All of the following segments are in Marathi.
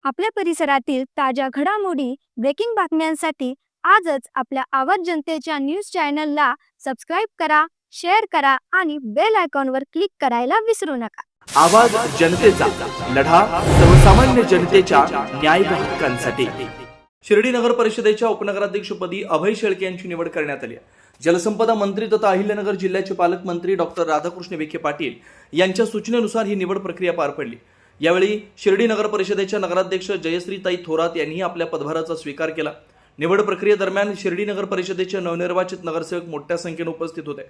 आपल्या परिसरातील ताज्या घडामोडी, ब्रेकिंग बातम्यांसाठी आजच आपल्या आवाज जनतेच्या न्यूज चॅनलला सबस्क्राईब करा, शेअर करा आणि बेल आयकॉनवर क्लिक करायला विसरू नका. आवाज जनतेचा लढा सर्वसामान्य जनतेच्या न्याय हक्कांसाठी. शिर्डी नगर परिषदेच्या उपनगराध्यक्षपदी अभय शेळके यांची निवड करण्यात आली. जलसंपदा मंत्री तथा अहिल्यानगर जिल्ह्याचे पालकमंत्री डॉक्टर राधाकृष्ण विखे पाटील यांच्या सूचनेनुसार ही निवड प्रक्रिया पार पडली. यावेळी शिर्डी नगर परिषदेच्या नगराध्यक्ष जयश्रीताई थोरात यांनी आपल्या पदभाराचा स्वीकार केला. निवड प्रक्रियेदरम्यान शिर्डी नगर परिषदेचे नवनिर्वाचित नगरसेवक मोठ्या संख्येने उपस्थित होते.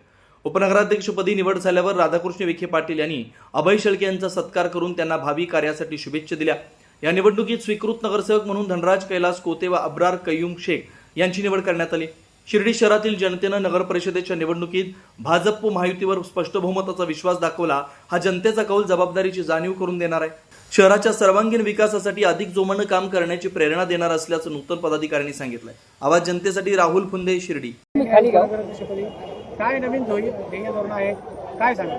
उपनगराध्यक्षपदी निवड झाल्यावर राधाकृष्ण विखे पाटील यांनी अभय शेळके यांचा सत्कार करून त्यांना भावी कार्यासाठी शुभेच्छा दिल्या. या निवडणुकीत स्वीकृत नगरसेवक म्हणून धनराज कैलास कोते व अब्रार कय्यूम शेख यांची निवड करण्यात आली. शिर्डी शहरातील जनतेनं नगर परिषदेच्या निवडणुकीत भाजप महायुतीवर स्पष्ट बहुमताचा विश्वास दाखवला. हा जनतेचा कौल जबाबदारीची जाणीव करून देणार आहे. शहराच्या सर्वांगीण विकासासाठी अधिक जोमानं काम करण्याची प्रेरणा देणार असल्याचं नूतन पदाधिकाऱ्यांनी सांगितलंय. आवाज जनतेसाठी राहुल फुंदे, शिर्डी. काय नवीन ध्येय धोरण आहे, काय सांगा?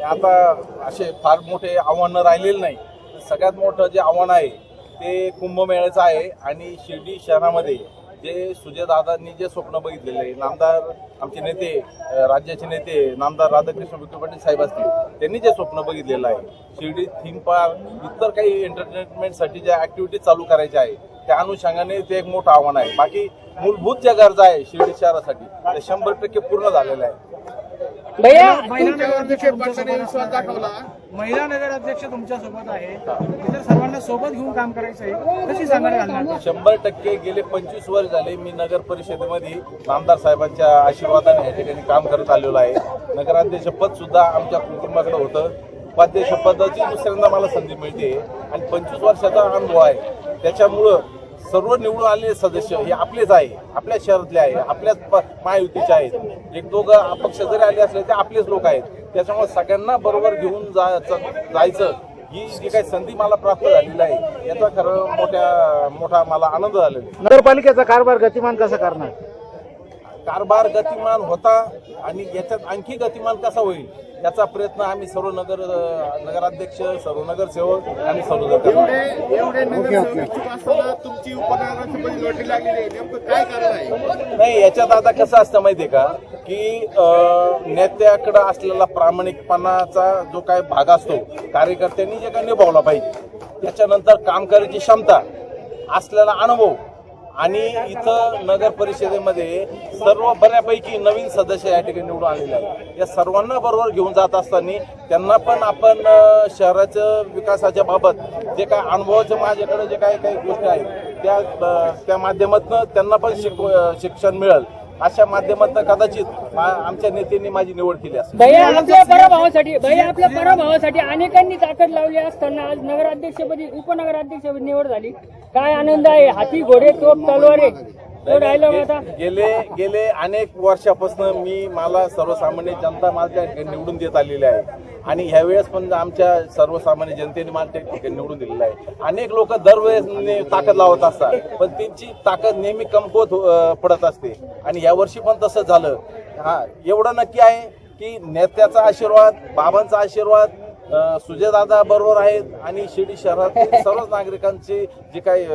आता असे फार मोठे आव्हानं राहिलेले नाही. सगळ्यात मोठं जे आव्हान आहे ते कुंभमेळ्याचं आहे. आणि शिर्डी शहरामध्ये जे सुजयदादांनी जे स्वप्न बघितलेले आहे, नामदार आमचे नेते, राज्याचे नेते नामदार राधाकृष्ण विखे पाटील साहेब असतील, त्यांनी जे स्वप्न बघितलेलं आहे, शिर्डी थीम पार्क, इतर काही एंटरटेनमेंटसाठी ज्या ऍक्टिव्हिटी चालू करायच्या आहे त्या अनुषंगाने ते एक मोठं आव्हान आहे. बाकी मूलभूत ज्या गरजा आहे शिर्डी शहरासाठी ते 100% पूर्ण झालेलं आहे. महिला नगराध्यक्ष तुमच्या सोबत आहे, इतर सर्वांना सोबत घेऊन काम करायचं आहे, कशी सांगणार? 100% गेले 25 वर्ष झाले मी नगर परिषदेमध्ये नामदार साहेबांच्या आशीर्वादाने या ठिकाणी काम करत आलेलो आहे. नगराध्यक्ष पद सुद्धा आमच्या कुटुंबाकडे होतं. उपाध्यक्ष पदाची दुसऱ्यांदा मला संधी मिळते आणि 25 वर्षाचा अनुभव आहे. त्याच्यामुळं सर्व निवडून आलेले सदस्य हे आपलेच आहे, आपल्याच शहरातले आहे, आपल्याच महायुतीचे आहेत. एक दोघं अपक्ष जरी आले असले ते आपलेच लोक आहेत. त्याच्यामुळे सगळ्यांना बरोबर घेऊन जायचं ही जी काही संधी मला प्राप्त झालेली आहे याचा खरं मोठा मला आनंद झालेला आहे. नगरपालिकेचा कारभार गतिमान कसा करणार? कारभार गतिमान होता आणि याच्यात आणखी गतिमान कसा होईल याचा प्रयत्न आम्ही सर्व नगराध्यक्ष, सर्व नगरसेवक आणि सर्व नाही. याच्यात आता कसं असतं माहितीये का की नेत्याकडे असलेला प्रामाणिकपणाचा जो काही भाग असतो, कार्यकर्त्यांनी जे काही निभावला पाहिजे, त्याच्यानंतर काम करायची क्षमता, असलेला अनुभव, आणि इथं नगर परिषदेमध्ये सर्व बऱ्यापैकी नवीन सदस्य या ठिकाणी निवडून आलेले आहेत. या सर्वांना बरोबर घेऊन जात असताना त्यांना पण आपण शहराच्या विकासाच्या बाबत जे काय अनुभवाचे माझ्याकडे जे काही गोष्टी आहेत त्या माध्यमातून त्यांना पण शिक्षण मिळेल अशा माध्यमातून कदाचित आमच्या नेत्यांनी माझी निवड केली असेल. आपल्या पराभवासाठी अनेकांनी ताकद लावली असताना आज नगराध्यक्षपदी उपनगराध्यक्षपदी निवड झाली. काय आनंद आहे? हाती घोडे तोप तलवारे गेले अनेक वर्षापासून मला सर्वसामान्य जनता माझ्या निवडून देत आलेली आहे आणि ह्यावेळेस पण आमच्या सर्वसामान्य जनतेने मला निवडून दिलेलं आहे. अनेक लोक दरवेळेस ताकद लावत असतात पण त्यांची ताकद नेहमी कमकुवत पडत असते आणि यावर्षी पण तसंच झालं. एवढं नक्की आहे की नेत्याचा आशीर्वाद, बाबांचा आशीर्वाद सुजयदादा बरोबर आहेत आणि शिर्डी शहरातील सर्वच नागरिकांची जी काही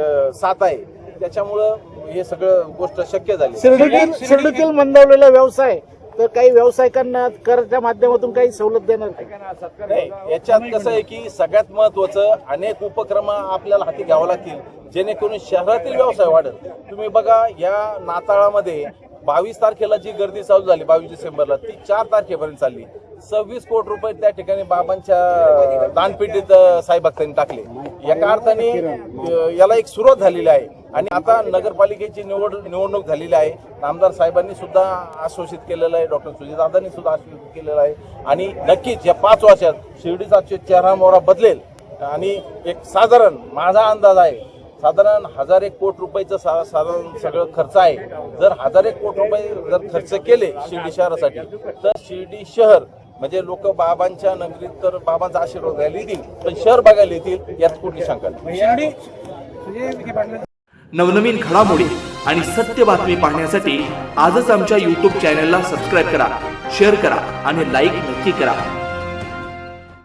साथ आहे त्याच्यामुळं हे सगळं गोष्ट शक्य झाली. शिर्डीतील मंदावलेला व्यवसाय तर काही व्यावसायिकांना कराच्या माध्यमातून काही सवलत देणार नाही. याच्यात कसं आहे की सगळ्यात महत्वाचं अनेक उपक्रम आपल्याला हाती घ्यावं लागतील जेणेकरून शहरातील व्यवसाय वाढेल. तुम्ही बघा या नाताळामध्ये 22 तारखेला जी गर्दी चालू झाली 22 डिसेंबरला ती 4 तारखेपर्यंत चालली. 26 कोटी रुपये त्या ठिकाणी बाबांच्या दानपेटीत साई भक्तांनी टाकले. एका अर्थाने याला एक सुरुवात झालेली आहे आणि आता नगरपालिकेची निवडणूक झालेली आहे. नामदार साहेबांनी सुद्धा आश्वासित केलेलं आहे, डॉक्टर सुजयदादांनी सुद्धा आश्वासित केलेलं आहे आणि नक्कीच या 5 वर्षात शिर्डीचा चेहरा मोहरा बदलेल. आणि एक साधारण माझा अंदाज आहे साधारण 1001 कोटी रुपयाचं साधारण सगळं खर्च आहे. जर 1001 कोटी रुपये जर खर्च केले शिर्डी शहरासाठी तर शिर्डी शहर म्हणजे लोक बाबांच्या नगरीत तर बाबांचा आशीर्वाद घ्यायला येतील पण शहर बघायला येतील यात कुठली शंका नाही. नवनवीन घडामोडी आणि सत्य बातमी पाहण्यासाठी आजच आमच्या YouTube चॅनलला सबस्क्राईब करा, शेअर करा आणि लाईक नक्की करा.